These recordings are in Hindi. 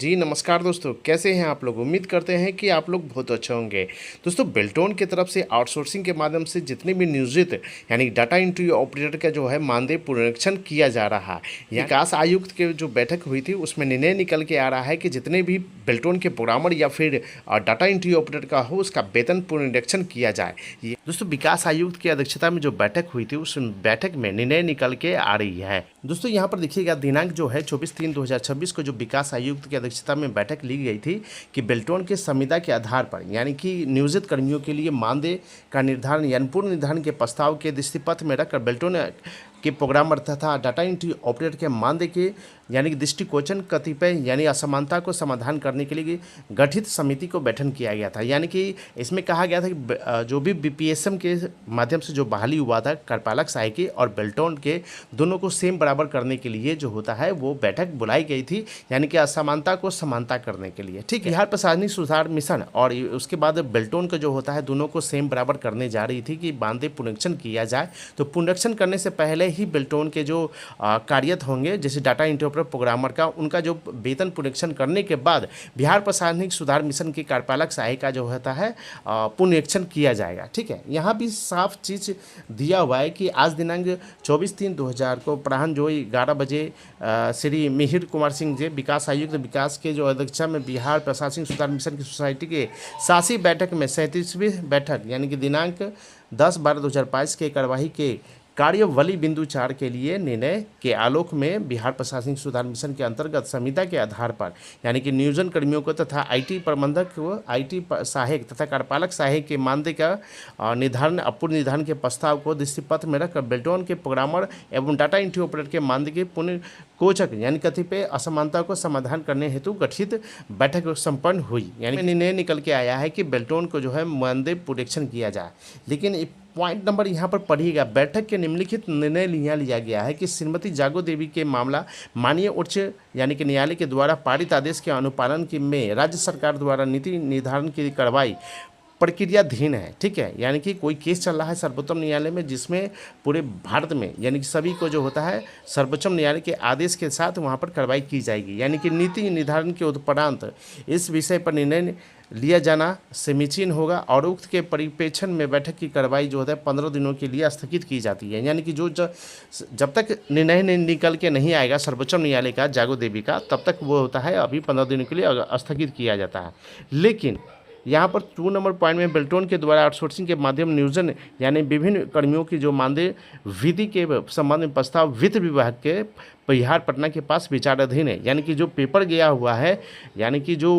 जी नमस्कार दोस्तों, कैसे हैं आप लोग। उम्मीद करते हैं कि आप लोग बहुत अच्छे होंगे। दोस्तों बेल्टोन की तरफ से आउटसोर्सिंग के माध्यम से जितने भी नियोजित यानी डाटा एंट्री ऑपरेटर का जो है मानदेय पुनरीक्षण किया जा रहा है। विकास आयुक्त के जो बैठक हुई थी उसमें निर्णय निकल के आ रहा है कि जितने भी बेल्टोन के प्रोग्रामर या फिर डाटा एंट्री ऑपरेटर का हो उसका वेतन पुनरीक्षण किया जाए। ये दोस्तों विकास आयुक्त की अध्यक्षता में जो बैठक हुई थी उस बैठक में निर्णय निकल के आ रही है। दोस्तों यहाँ पर देखिएगा, दिनांक जो है 24/3/2026 को जो विकास आयुक्त की अध्यक्षता में बैठक ली गई थी कि बेल्टोन के संविदा के आधार पर यानी कि नियोजित कर्मियों के लिए मानदेय का निर्धारण यानी पूर्ण निर्धारण के प्रस्ताव के दृष्टिपत्र में रखकर बेल्टोन के प्रोग्रामर तथा डाटा एंट्री ऑपरेटर के मानदेय के यानी कि दृष्टिकोचन कतिपय यानी असमानता को समाधान करने के लिए गठित समिति को गठन किया गया था। यानी कि इसमें कहा गया था कि जो भी बीपीएसएम के माध्यम से जो बहाली हुआ था कार्यपालक सहायकी और बेल्टोन के दोनों को सेम बराबर करने के लिए जो होता है वो बैठक बुलाई गई थी, यानी कि असमानता को समानता करने के लिए। ठीक है, बिहार प्रशासनिक सुधार मिशन और उसके बाद बेल्टोन का जो होता है दोनों को सेम बराबर करने जा रही थी कि मानदेय पुनरीक्षण किया जाए। तो पुनरीक्षण करने से पहले ही बेल्टोन के जो कार्यरत होंगे जैसे डाटा एंट्री प्रोग्रामर का उनका जो वेतन पुनरीक्षण करने के बाद बिहार प्रशासनिक सुधार मिशन के कार्यपालक सहायिका जो होता है पुनरीक्षण किया जाएगा। ठीक है, यहाँ भी साफ चीज़ दिया हुआ है कि आज दिनांक 24/3/2000 को अपराह्न जो 11 बजे श्री मिहिर कुमार सिंह जी विकास आयुक्त विकास के जो अध्यक्षता में बिहार प्रशासनिक सुधार मिशन की सोसाइटी के शासी बैठक में 37वीं बैठक यानी कि दिनांक 10/12/2022 के कार्यवाही के कार्यवली बिंदु 4 के लिए निर्णय के आलोक में बिहार प्रशासनिक सुधार मिशन के अंतर्गत संविदा के आधार पर यानी कि नियोजन कर्मियों को तथा आईटी प्रबंधक को आईटी सहायक तथा कार्यपालक सहायक के मानदेय का निर्धारण अपूर्ण निर्धारण के प्रस्ताव को दृष्टिपत्र में रखकर बेल्टोन के प्रोग्रामर एवं डाटा एंट्री ऑपरेटर के मानदेय के पुनर्कोचक यानी कतिपय असमानता को समाधान करने हेतु गठित बैठक संपन्न हुई। यानी निर्णय निकल के आया है कि बेल्टोन को जो है मानदेय पुनरीक्षण किया जाए। लेकिन पॉइंट नंबर यहाँ पर पढ़िएगा, बैठक के निम्नलिखित निर्णय लिया गया है कि श्रीमती जागो देवी के मामला माननीय उच्च यानी कि न्यायालय के द्वारा पारित आदेश के अनुपालन की में राज्य सरकार द्वारा नीति निर्धारण की कार्रवाई प्रक्रियाधीन है। ठीक है, यानी कि कोई केस चल रहा है सर्वोच्च न्यायालय में जिसमें पूरे भारत में यानी कि सभी को जो होता है सर्वोच्च न्यायालय के आदेश के साथ वहाँ पर कार्रवाई की जाएगी। यानी कि नीति निर्धारण के उपरांत इस विषय पर निर्णय लिया जाना समीचीन होगा और उक्त के परिप्रेक्षण में बैठक की कार्रवाई जो होता है 15 दिनों के लिए स्थगित की जाती है। यानी कि जब तक निर्णय निकल के नहीं आएगा सर्वोच्च न्यायालय का जागो देवी का तब तक वो होता है अभी 15 दिनों के लिए स्थगित किया जाता है। लेकिन यहाँ पर 2 नंबर पॉइंट में बेल्टोन के द्वारा आउटसोर्सिंग के माध्यम नियोजन यानी विभिन्न कर्मियों की जो मानदेय विधि के संबंध में प्रस्ताव वित्त विभाग के बिहार पटना के पास विचाराधीन है। यानी कि जो पेपर गया हुआ है यानी कि जो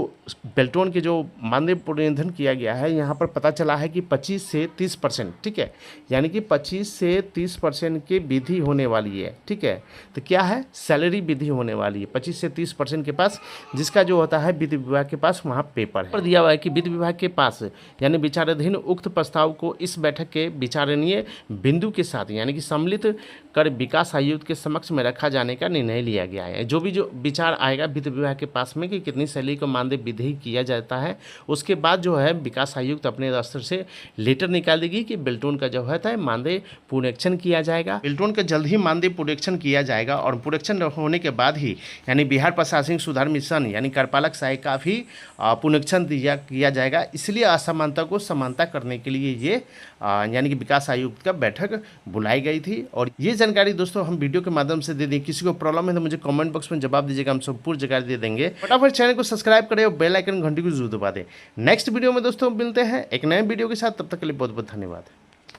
बेल्टोन के जो मानदेय पुनर्निर्धारण किया गया है यहाँ पर पता चला है कि 25 से 30%। ठीक है, यानी कि 25 से 30% की विधि होने वाली है। ठीक है, तो क्या है सैलरी विधि होने वाली है 25 से 30% के पास, जिसका जो होता है वित्त विभाग के पास वहाँ पेपर है पर दिया हुआ है कि वित्त विभाग के पास यानी विचाराधीन उक्त प्रस्ताव को इस बैठक के विचारणीय बिंदु के साथ यानी कि सम्मिलित कर विकास आयुक्त के समक्ष में रखा जाने का निर्णय लिया गया है। जो विचार आएगा वित्त विभाग के पास में कि कितनी सैलरी को मानदेय विधि किया जाता है उसके बाद जो है विकास आयुक्त अपने स्तर से लेटर निकाल देगी कि बेल्टोन का जो है मानदेय पुनरीक्षण किया जाएगा। बेल्टोन का जल्द ही मानदेय पुनरीक्षण किया जाएगा और पुनरीक्षण होने के बाद ही यानी बिहार प्रशासनिक सुधार मिशन यानी कार्यपालक सहायक का भी पुनरीक्षण किया जाएगा। इसलिए असमानता को समानता करने के लिए ये यानी कि विकास आयुक्त का बैठक बुलाई गई थी। और ये जानकारी दोस्तों हम वीडियो के माध्यम से दे दें। किसी को प्रॉब्लम है तो मुझे कमेंट बॉक्स में जवाब दीजिएगा, हम संपूर्ण जानकारी दे देंगे। फटाफट चैनल को सब्सक्राइब करें और बेल आइकन घंटी को जरूर दबा दें। नेक्स्ट वीडियो में दोस्तों मिलते हैं एक नए वीडियो के साथ, तब तक के लिए बहुत बहुत धन्यवाद।